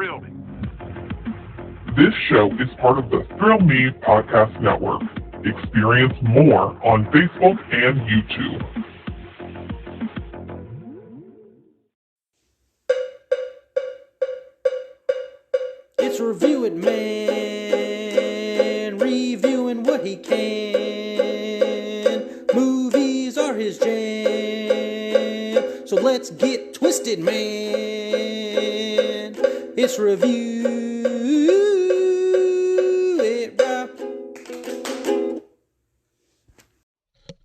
thrill me. This show is part of the Thrill Me Podcast Network. Experience more on Facebook and YouTube. It's Review It Man, reviewing what he can. Movies are his jam, so let's get twisted, man. It's Review It Rob.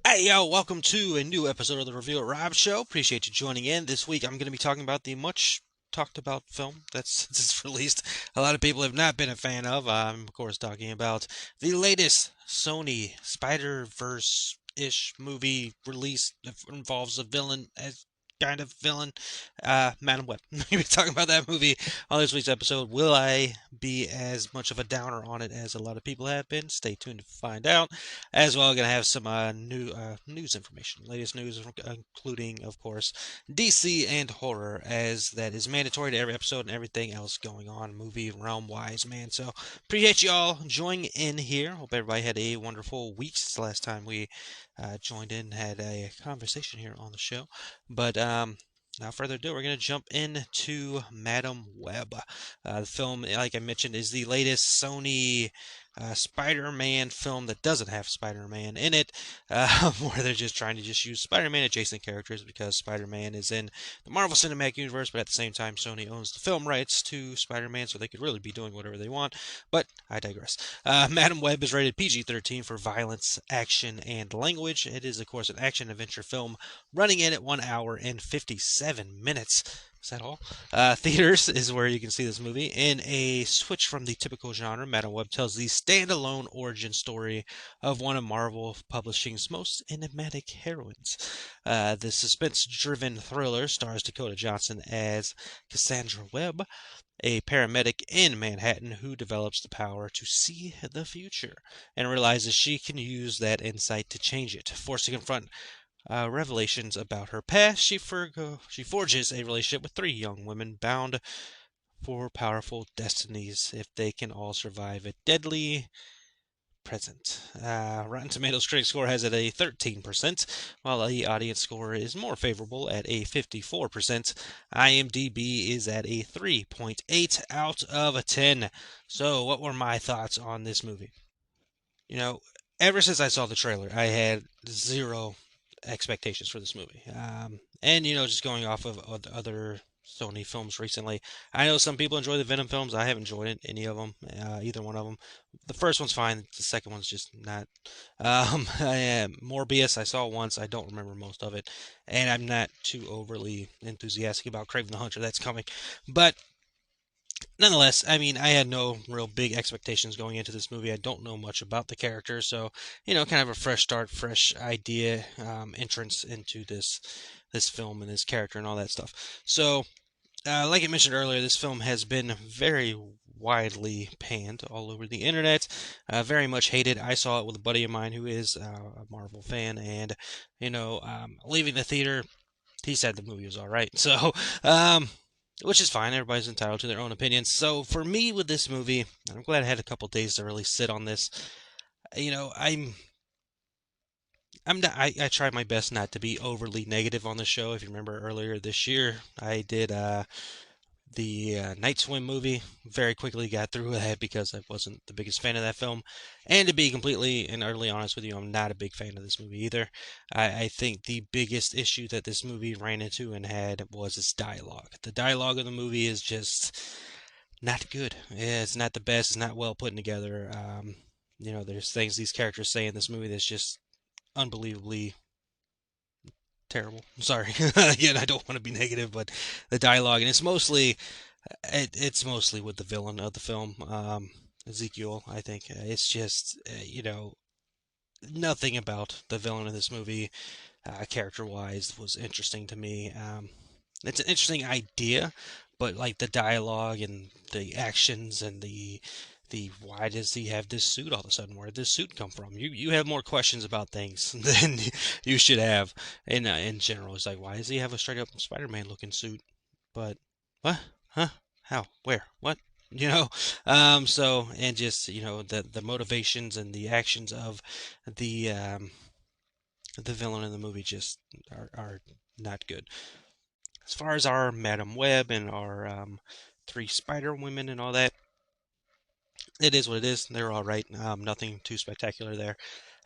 Hey, yo, welcome to a new episode of the Review It Rob Show. Appreciate you joining in. This week I'm going to be talking about the much talked about film that's just released. A lot of people have not been a fan of. I'm of course talking about the latest Sony Spider-Verse-ish movie release that involves a villain as kind of villain, Madam Web. We'll be talking about that movie on this week's episode. Will I be as much of a downer on it as a lot of people have been? Stay tuned to find out. As well, I'm going to have some news information, latest news, including, of course, DC and horror, as that is mandatory to every episode and everything else going on movie realm-wise, man. So, appreciate you all joining in here. Hope everybody had a wonderful week since the last time we joined in and had a conversation here on the show. But without further ado, we're going to jump into Madam Web. The film, like I mentioned, is the latest Sony Spider-Man film that doesn't have Spider-Man in it, where they're just trying to use Spider-Man adjacent characters because Spider-Man is in the Marvel Cinematic Universe, but at the same time Sony owns the film rights to Spider-Man, so they could really be doing whatever they want, but I digress. Madam Web is rated PG-13 for violence, action, and language. It is, of course, an action-adventure film running in at 1 hour and 57 minutes. Is that all? Theaters is where you can see this movie. In a switch from the typical genre, Madam Web tells the standalone origin story of one of Marvel Publishing's most enigmatic heroines. The suspense-driven thriller stars Dakota Johnson as Cassandra Webb, a paramedic in Manhattan who develops the power to see the future and realizes she can use that insight to change it. Forced to confront revelations about her past, she forges a relationship with 3 young women bound for powerful destinies if they can all survive a deadly present. Rotten Tomatoes critic score has it a 13%, while the audience score is more favorable at a 54%. IMDb is at a 3.8 out of 10. So, what were my thoughts on this movie? You know, ever since I saw the trailer, I had zero expectations for this movie. And, just going off of other Sony films recently, I know some people enjoy the Venom films. I haven't enjoyed any of them, either one of them. The first one's fine. The second one's just not. Morbius, I saw once. I don't remember most of it. And I'm not too overly enthusiastic about Kraven the Hunter that's coming. But nonetheless, I mean, I had no real big expectations going into this movie. I don't know much about the character, so, kind of a fresh start, fresh idea, entrance into this film and this character and all that stuff. So, like I mentioned earlier, this film has been very widely panned all over the internet, very much hated. I saw it with a buddy of mine who is a Marvel fan, and, leaving the theater, he said the movie was alright. So, which is fine. Everybody's entitled to their own opinions. So for me with this movie, I'm glad I had a couple days to really sit on this. I try my best not to be overly negative on the show. If you remember earlier this year, I did the Night Swim movie. Very quickly got through that because I wasn't the biggest fan of that film. And to be completely and utterly honest with you, I'm not a big fan of this movie either. I think the biggest issue that this movie ran into and had was its dialogue. The dialogue of the movie is just not good. It's not the best. It's not well put together. There's things these characters say in this movie that's just unbelievably terrible. I'm sorry. Again, I don't want to be negative, but the dialogue, and it's mostly with the villain of the film, Ezekiel, I think. It's just, nothing about the villain of this movie, character-wise, was interesting to me. It's an interesting idea, but like the dialogue and the actions and the why does he have this suit all of a sudden? Where did this suit come from? You have more questions about things than you should have in general. It's like, why does he have a straight up Spider-Man looking suit? But what? Huh? How? Where? What? You know, so and just the motivations and the actions of the the villain in the movie just are not good. As far as our Madam Web and our three Spider Women and all that, it is what it is. They're all right. Nothing too spectacular there.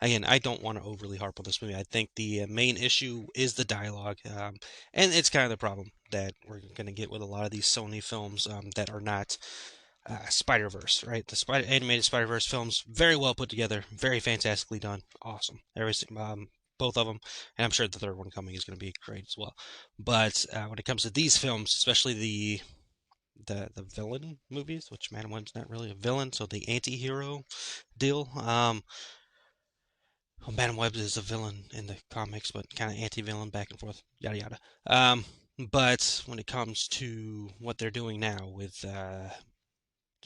Again, I don't want to overly harp on this movie. I think the main issue is the dialogue, and it's kind of the problem that we're going to get with a lot of these Sony films that are not Spider Verse, right? The Spider animated Spider Verse films, very well put together, very fantastically done, awesome. Both of them, and I'm sure the third one coming is going to be great as well. But when it comes to these films, especially the villain movies, which Madam Web's not really a villain, so the anti-hero deal. Well, Madam Web is a villain in the comics, but kind of anti-villain, back and forth, yada yada. But when it comes to what they're doing now with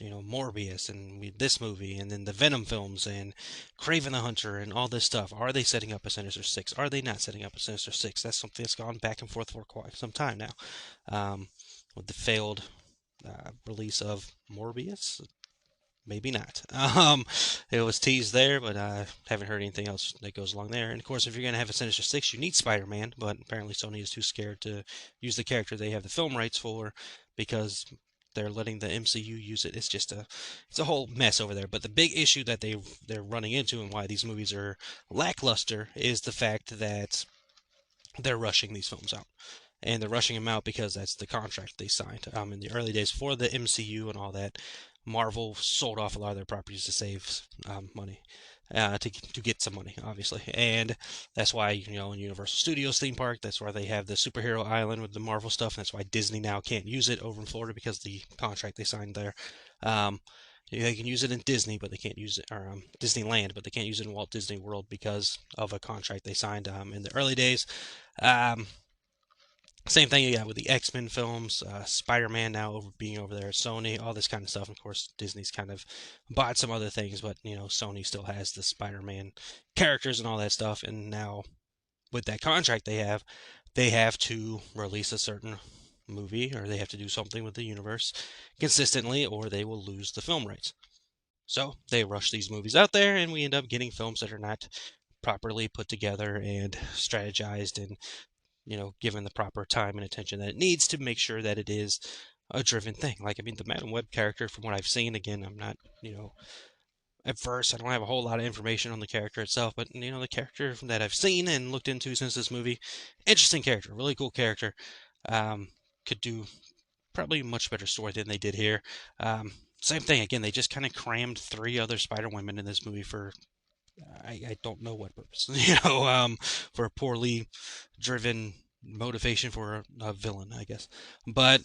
Morbius and this movie, and then the Venom films and Craven the Hunter and all this stuff, are they setting up a Sinister Six? Are they not setting up a Sinister Six? That's something that's gone back and forth for quite some time now. With the failed release of Morbius, maybe not. It was teased there, but I haven't heard anything else that goes along there. And of course, if you're going to have a Sinister Six, you need Spider-Man, but apparently Sony is too scared to use the character they have the film rights for because they're letting the MCU use it. It's a whole mess over there. But the big issue that they're running into and why these movies are lackluster is the fact that they're rushing these films out. And they're rushing them out because that's the contract they signed. In the early days, for the MCU and all that, Marvel sold off a lot of their properties to save money, to get some money, obviously, and that's why in Universal Studios theme park, that's why they have the superhero island with the Marvel stuff, and that's why Disney now can't use it over in Florida because the contract they signed there. Um, they can use it in Disney, but they can't use it, or Disneyland, but they can't use it in Walt Disney World because of a contract they signed in the early days. Um, Same thing you got with the X-Men films, Spider-Man now being over there at Sony, all this kind of stuff. Of course, Disney's kind of bought some other things, but Sony still has the Spider-Man characters and all that stuff. And now with that contract they have to release a certain movie, or they have to do something with the universe consistently, or they will lose the film rights. So they rush these movies out there, and we end up getting films that are not properly put together and strategized and given the proper time and attention that it needs to make sure that it is a driven thing. Like, I mean, the Madam Web character, from what I've seen, again, I'm not, at first, I don't have a whole lot of information on the character itself, but, the character that I've seen and looked into since this movie, interesting character, really cool character. Could do probably a much better story than they did here. Same thing, again, they just kind of crammed 3 other Spider Women in this movie for I don't know what purpose, for a poorly driven motivation for a villain, I guess. But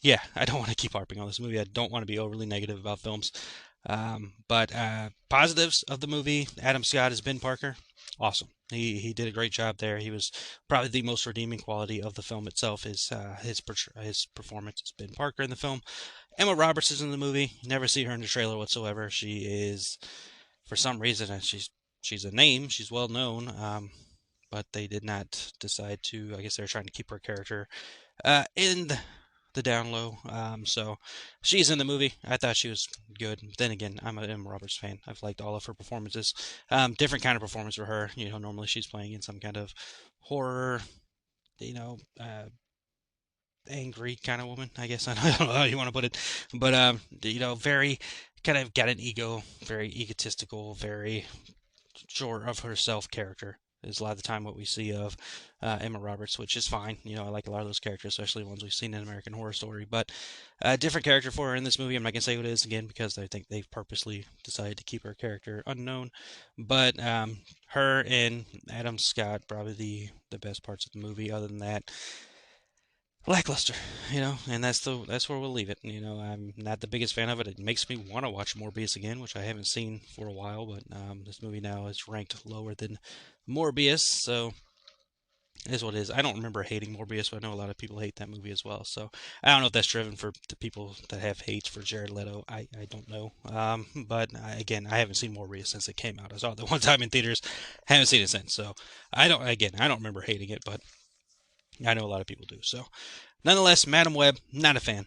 yeah, I don't want to keep harping on this movie. I don't want to be overly negative about films. But positives of the movie: Adam Scott as Ben Parker, awesome. He did a great job there. He was probably the most redeeming quality of the film itself is his performance as Ben Parker in the film. Emma Roberts is in the movie. You never see her in the trailer whatsoever. She is, for some reason, and she's a name. She's well known, but they did not decide to. I guess they're trying to keep her character in the down low. So she's in the movie. I thought she was good. Then again, I'm an Emma Roberts fan. I've liked all of her performances. Different kind of performance for her. Normally she's playing in some kind of horror, angry kind of woman, I guess. I don't know how you want to put it, but very kind of got an ego, very egotistical, very sure of herself character is a lot of the time what we see of Emma Roberts, which is fine. I like a lot of those characters, especially the ones we've seen in American Horror Story. But a different character for her in this movie. I'm not gonna say what it is again because I think they've purposely decided to keep her character unknown. But her and Adam Scott probably the best parts of the movie. Other than that, lackluster, and that's where we'll leave it. I'm not the biggest fan of it. It makes me want to watch Morbius again, which I haven't seen for a while, but this movie now is ranked lower than Morbius, so it is what it is. I don't remember hating Morbius, but I know a lot of people hate that movie as well, so I don't know if that's driven for the people that have hate for Jared Leto. I don't know, but again, I haven't seen Morbius since it came out. I saw it the one time in theaters, haven't seen it since, so I don't remember hating it, but I know a lot of people do. So Nonetheless, Madam Web, not a fan.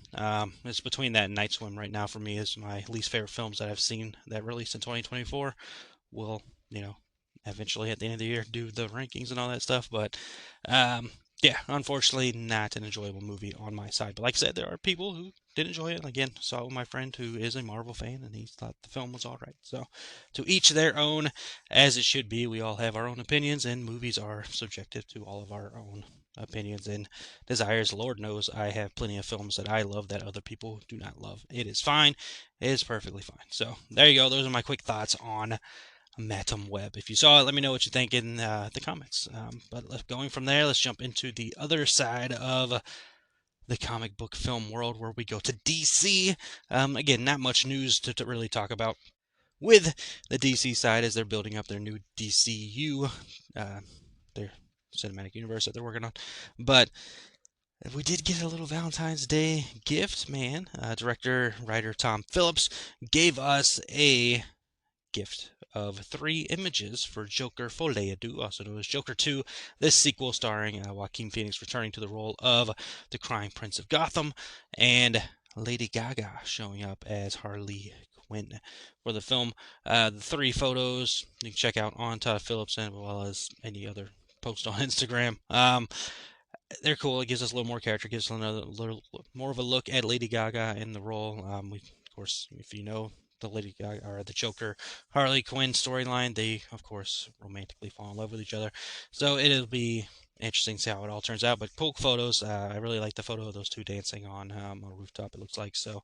It's between that and Night Swim right now for me is my least favorite films that I've seen that released in 2024. We'll, you know, eventually at the end of the year do the rankings and all that stuff. But yeah, unfortunately, not an enjoyable movie on my side. But like I said, there are people who did enjoy it. Again, saw it with my friend who is a Marvel fan, and he thought the film was all right. So, to each their own, as it should be. We all have our own opinions, and movies are subjective to all of our own opinions and desires. Lord knows I have plenty of films that I love that other people do not love. It is fine. It is perfectly fine. So, there you go. Those are my quick thoughts on Madam Web. If you saw it, let me know what you think in the comments. But going from there, let's jump into the other side of the comic book film world where we go to DC. Again, not much news to really talk about with the DC side as they're building up their new DCU, their cinematic universe that they're working on. But we did get a little Valentine's Day gift, man. Director, writer Tom Phillips gave us a gift of 3 images for Joker Folie à Deux, also known as Joker 2, this sequel starring Joaquin Phoenix returning to the role of the Crime Prince of Gotham, and Lady Gaga showing up as Harley Quinn for the film. The 3 photos you can check out on Todd Phillips as well as any other post on Instagram. They're cool. It gives us a little more character, gives us another little more of a look at Lady Gaga in the role. We, of course, if you know the Lady Gaga or the Joker Harley Quinn storyline, they of course romantically fall in love with each other. So it'll be interesting to see how it all turns out. But cool photos. I really like the photo of those 2 dancing on a rooftop. It looks like so.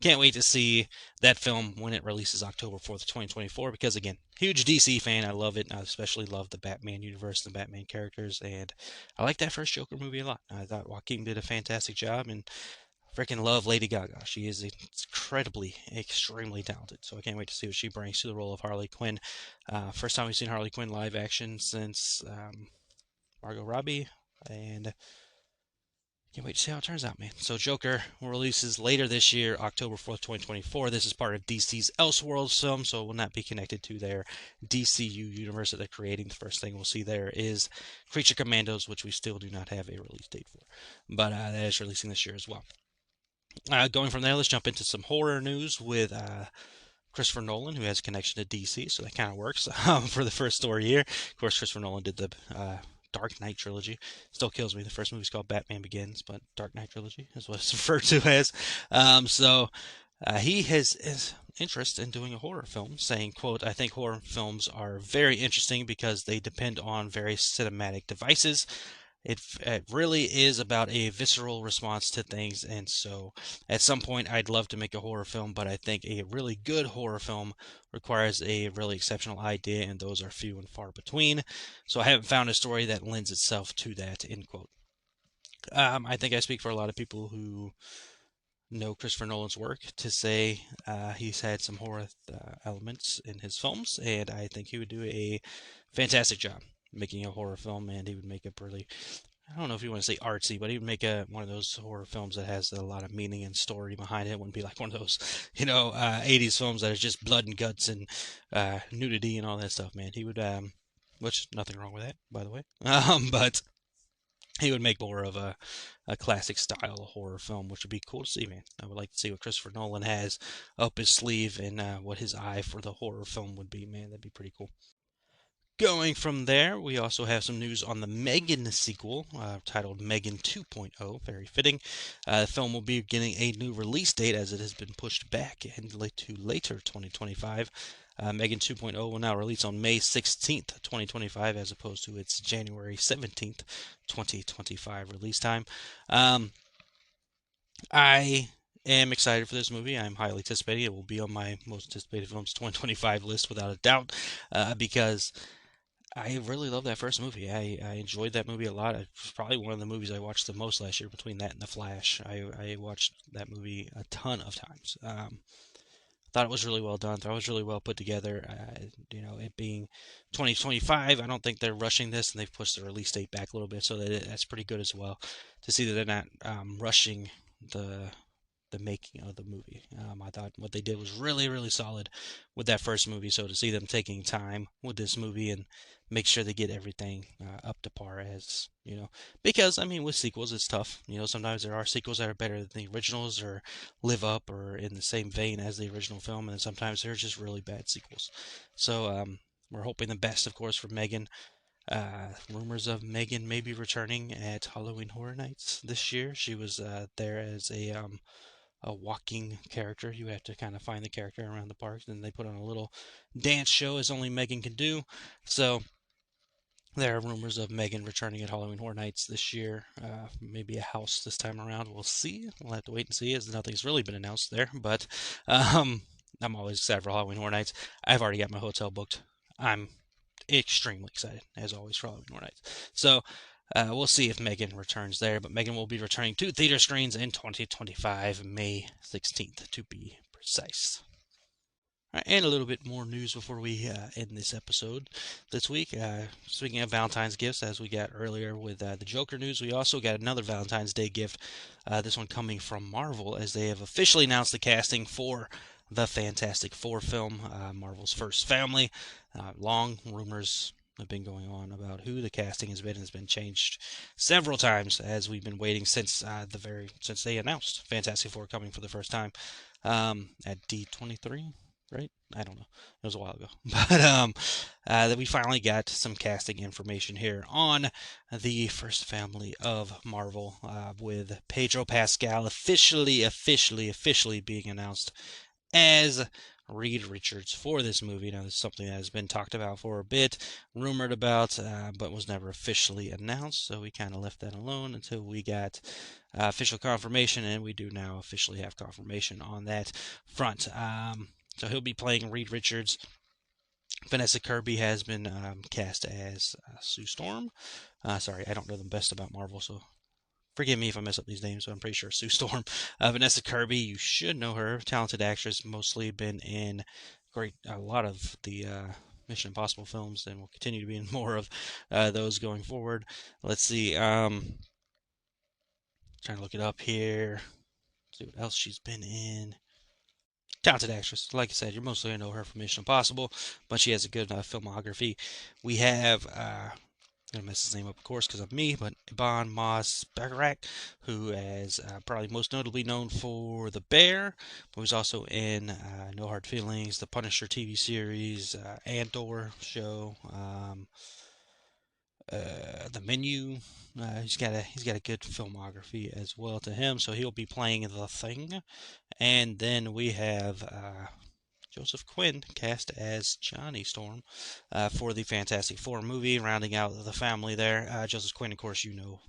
Can't wait to see that film when it releases October 4th, 2024. Because again, huge DC fan. I love it. I especially love the Batman universe, the Batman characters, and I like that first Joker movie a lot. I thought Joaquin did a fantastic job, and freaking love Lady Gaga. She is incredibly, extremely talented. So I can't wait to see what she brings to the role of Harley Quinn. First time we've seen Harley Quinn live action since Margot Robbie, and can't wait to see how it turns out, man. So Joker releases later this year, October 4th, 2024. This is part of DC's Elseworlds film, so it will not be connected to their DCU universe that they're creating. The first thing we'll see there is Creature Commandos, which we still do not have a release date for. But that is releasing this year as well. Going from there, let's jump into some horror news with Christopher Nolan, who has a connection to DC, so that kind of works for the first story here. Of course, Christopher Nolan did the Dark Knight trilogy. Still kills me. The first movie's called Batman Begins, but Dark Knight trilogy is what it's referred to as. He has interest in doing a horror film, saying, quote, "I think horror films are very interesting because they depend on very cinematic devices. It really is about a visceral response to things, and so at some point I'd love to make a horror film, but I think a really good horror film requires a really exceptional idea, and those are few and far between. So I haven't found a story that lends itself to that," end quote. I think I speak for a lot of people who know Christopher Nolan's work to say he's had some horror elements in his films, and I think he would do a fantastic job making a horror film, and he would make a really, I don't know if you want to say artsy, but he would make one of those horror films that has a lot of meaning and story behind it. It wouldn't be like one of those, 80s films that is just blood and guts and nudity and all that stuff, man. He would, which, nothing wrong with that, by the way, but he would make more of a classic style horror film, which would be cool to see, man. I would like to see what Christopher Nolan has up his sleeve and what his eye for the horror film would be, man. That'd be pretty cool. Going from there, we also have some news on the Megan sequel, titled Megan 2.0, very fitting. The film will be getting a new release date as it has been pushed back to later 2025. Megan 2.0 will now release on May 16th, 2025, as opposed to its January 17th, 2025 release time. I am excited for this movie. I'm highly anticipating. It will be on my most anticipated films 2025 list without a doubt, because I really love that first movie. I enjoyed that movie a lot. It's probably one of the movies I watched the most last year between that and The Flash. I watched that movie a ton of times. Thought it was really well done. Thought it was really well put together. It being 2025, I don't think they're rushing this, and they've pushed the release date back a little bit, so that's pretty good as well to see that they're not rushing the the making of the movie. I thought what they did was really, really solid with that first movie. So to see them taking time with this movie and make sure they get everything up to par, as because I mean with sequels it's tough. Sometimes there are sequels that are better than the originals or live up or in the same vein as the original film, and sometimes they're just really bad sequels. So we're hoping the best, of course, for Megan. Rumors of Megan maybe returning at Halloween Horror Nights this year. She was there as a walking character. You have to kind of find the character around the park, and they put on a little dance show as only Megan can do. So there are rumors of Megan returning at Halloween Horror Nights this year. Maybe a house this time around. We'll see. We'll have to wait and see, as nothing's really been announced there. But I'm always excited for Halloween Horror Nights. I've already got my hotel booked. I'm extremely excited, as always, for Halloween Horror Nights. So we'll see if Megan returns there. But Megan will be returning to theater screens in 2025, May 16th, to be precise. Right, and a little bit more news before we end this episode this week. Speaking of Valentine's gifts, as we got earlier with the Joker news, we also got another Valentine's Day gift. This one coming from Marvel, as they have officially announced the casting for the Fantastic Four film, Marvel's first family. Long rumors have been going on about who the casting has been, and it's been changed several times as we've been waiting since since they announced Fantastic Four coming for the first time at D23. Right? I don't know. It was a while ago. But we finally got some casting information here on the first family of Marvel, with Pedro Pascal officially being announced as Reed Richards for this movie. Now, this is something that has been talked about for a bit, rumored about, but was never officially announced. So we kind of left that alone until we got official confirmation, and we do now officially have confirmation on that front. So he'll be playing Reed Richards. Vanessa Kirby has been cast as Sue Storm. Sorry, I don't know the best about Marvel, so forgive me if I mess up these names, but I'm pretty sure Sue Storm. Vanessa Kirby, you should know her. Talented actress, mostly been in a lot of the Mission Impossible films, and will continue to be in more of those going forward. Let's see. Trying to look it up here. See what else she's been in. Talented actress. Like I said, you're mostly going to know her from Mission Impossible, but she has a good filmography. We have, I'm going to mess his name up, of course, because of me, but Ibn Mas Baccarat, who is probably most notably known for The Bear, but was also in No Hard Feelings, The Punisher TV series, Andor show, The Menu. He's got a good filmography as well to him, so he'll be playing The Thing. And then we have Joseph Quinn cast as Johnny Storm for the Fantastic Four movie, rounding out the family there. Joseph Quinn, of course,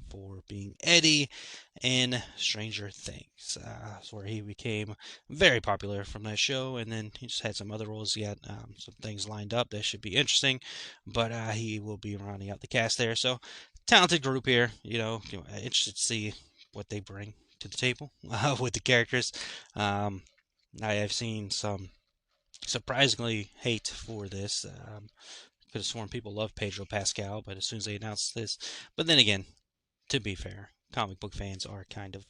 for being Eddie in Stranger Things, where he became very popular from that show, and then he just had some other roles. He had some things lined up that should be interesting, but he will be rounding out the cast there. So, talented group here. Interested to see what they bring to the table with the characters. I have seen some surprisingly hate for this. Could have sworn people love Pedro Pascal, but as soon as they announced this, but then again, to be fair, comic book fans are kind of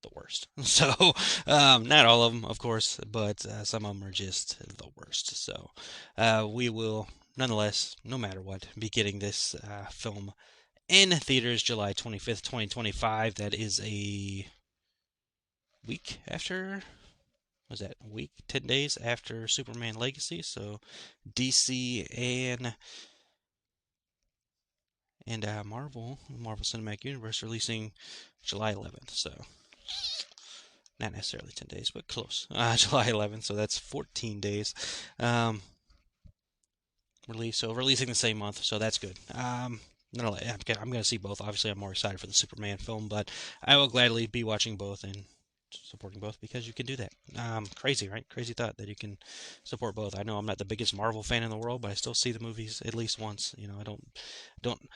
the worst. So, not all of them, of course, but some of them are just the worst. So, we will, nonetheless, no matter what, be getting this film in theaters July 25th, 2025. That is a week after. Was that a week, 10 days after Superman Legacy? So DC and Marvel Cinematic Universe releasing July 11th. So not necessarily 10 days, but close. July 11th, so that's 14 days. Releasing the same month, so that's good. I'm going to see both. Obviously, I'm more excited for the Superman film, but I will gladly be watching both and supporting both because you can do that. Crazy, right? Crazy thought that you can support both. I know I'm not the biggest Marvel fan in the world, but I still see the movies at least once. I don't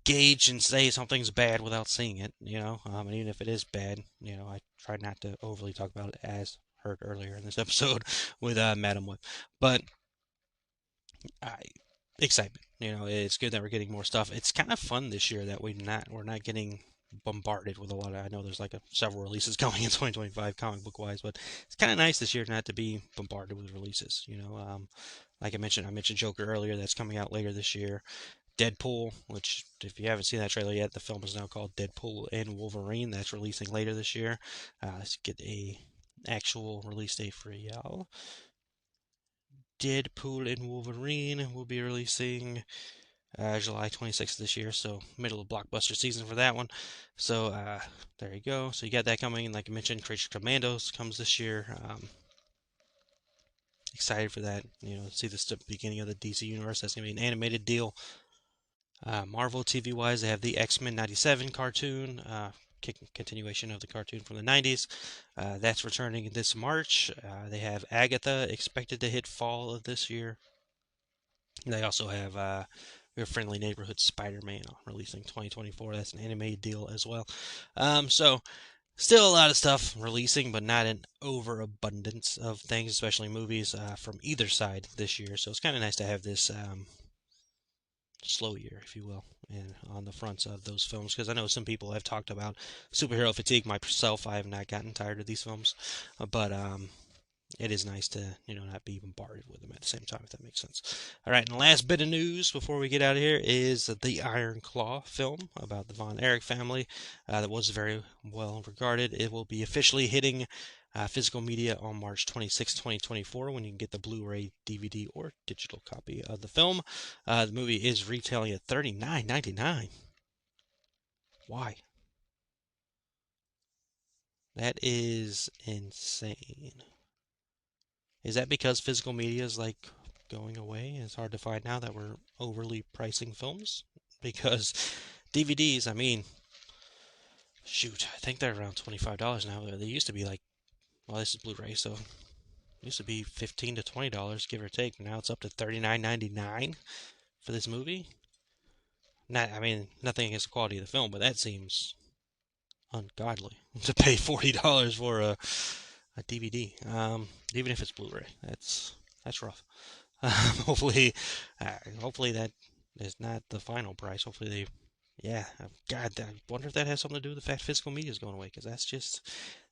gauge and say something's bad without seeing it. And even if it is bad, I try not to overly talk about it, as heard earlier in this episode with Madam Web. But excitement. It's good that we're getting more stuff. It's kind of fun this year that we're not getting bombarded with a lot of. I know there's like several releases coming in 2025 comic book wise, but it's kind of nice this year not to be bombarded with releases. Like I mentioned Joker earlier. That's coming out later this year. Deadpool, which if you haven't seen that trailer yet, the film is now called Deadpool and Wolverine. That's releasing later this year. Let's get a actual release date for y'all. Deadpool and Wolverine will be releasing July 26th this year, so middle of blockbuster season for that one. So there you go. So you got that coming. Like I mentioned, Creature Commandos comes this year. Excited for that. See the beginning of the DC universe. That's gonna be an animated deal. Marvel TV wise, they have the X-Men '97 cartoon. Continuation of the cartoon from the 90s. That's returning this March. They have Agatha expected to hit fall of this year. They also have Your Friendly Neighborhood Spider-Man releasing 2024. That's an animated deal as well. So still a lot of stuff releasing, but not an overabundance of things, especially movies from either side this year. So it's kind of nice to have this slow year, if you will, and on the fronts of those films, because I know some people have talked about superhero fatigue. Myself, I have not gotten tired of these films, but it is nice to not be bombarded with them at the same time, if that makes sense. All right, and the last bit of news before we get out of here is the Iron Claw film about the Von Erich family that was very well regarded. It will be officially hitting physical media on March 26, 2024, when you can get the Blu-ray, DVD, or digital copy of the film. The movie is retailing at $39.99. Why? That is insane. Is that because physical media is like going away? It's hard to find now that we're overly pricing films? Because DVDs, I mean, shoot, I think they're around $25 now. They used to be like, well, this is Blu-ray, so it used to be $15 to $20, give or take. Now it's up to $39.99 for this movie. Nothing against the quality of the film, but that seems ungodly to pay $40 for a DVD, even if it's Blu-ray. That's rough. Hopefully that is not the final price. Hopefully God, I wonder if that has something to do with the fact physical media is going away, because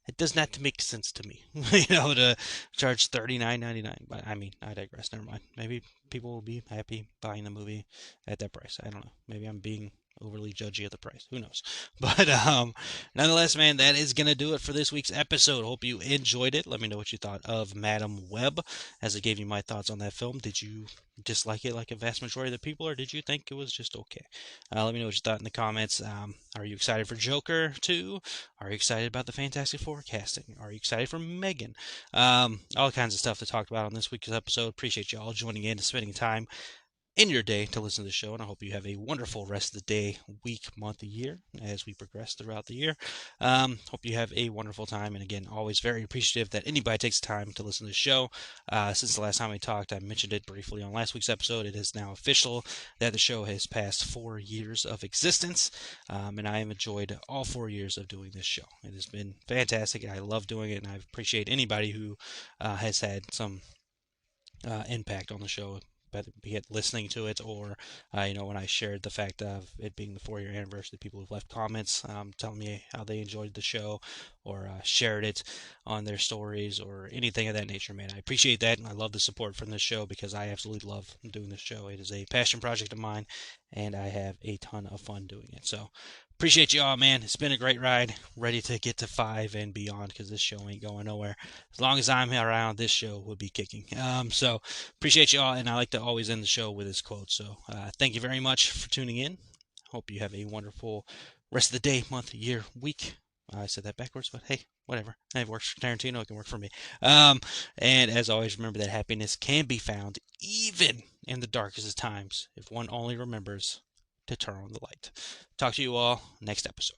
it does not make sense to me, to charge $39.99. But I digress. Never mind. Maybe people will be happy buying the movie at that price. I don't know. Maybe I'm being overly judgy of the price. Who knows? But nonetheless, man, that is gonna do it for this week's episode. Hope you enjoyed it. Let me know what you thought of Madam Web, as I gave you my thoughts on that film. Did you dislike it like a vast majority of the people, or did you think it was just okay? Let me know what you thought in the comments. Are you excited for Joker 2? Are you excited about the Fantastic Four casting? Are you excited for Megan? All kinds of stuff to talk about on this week's episode. Appreciate you all joining in and spending time in your day to listen to the show, and I hope you have a wonderful rest of the day, week, month, year as we progress throughout the year. Hope you have a wonderful time, and again, always very appreciative that anybody takes time to listen to the show. Since the last time we talked, I mentioned it briefly on last week's episode. It is now official that the show has passed 4 years of existence, and I have enjoyed all 4 years of doing this show. It has been fantastic. I love doing it, and I appreciate anybody who has had some impact on the show, be it listening to it or when I shared the fact of it being the 4-year anniversary, people who've left comments telling me how they enjoyed the show, or shared it on their stories, or anything of that nature. Man, I appreciate that, and I love the support from this show, because I absolutely love doing this show. It is a passion project of mine, and I have a ton of fun doing it. So appreciate you all, man. It's been a great ride. Ready to get to 5 and beyond, because this show ain't going nowhere. As long as I'm around, this show will be kicking. So appreciate you all, and I like to always end the show with this quote. So thank you very much for tuning in. Hope you have a wonderful rest of the day, month, year, week. I said that backwards, but hey, whatever. It works for Tarantino. It can work for me. And as always, remember that happiness can be found even in the darkest of times if one only remembers to turn on the light. Talk to you all next episode.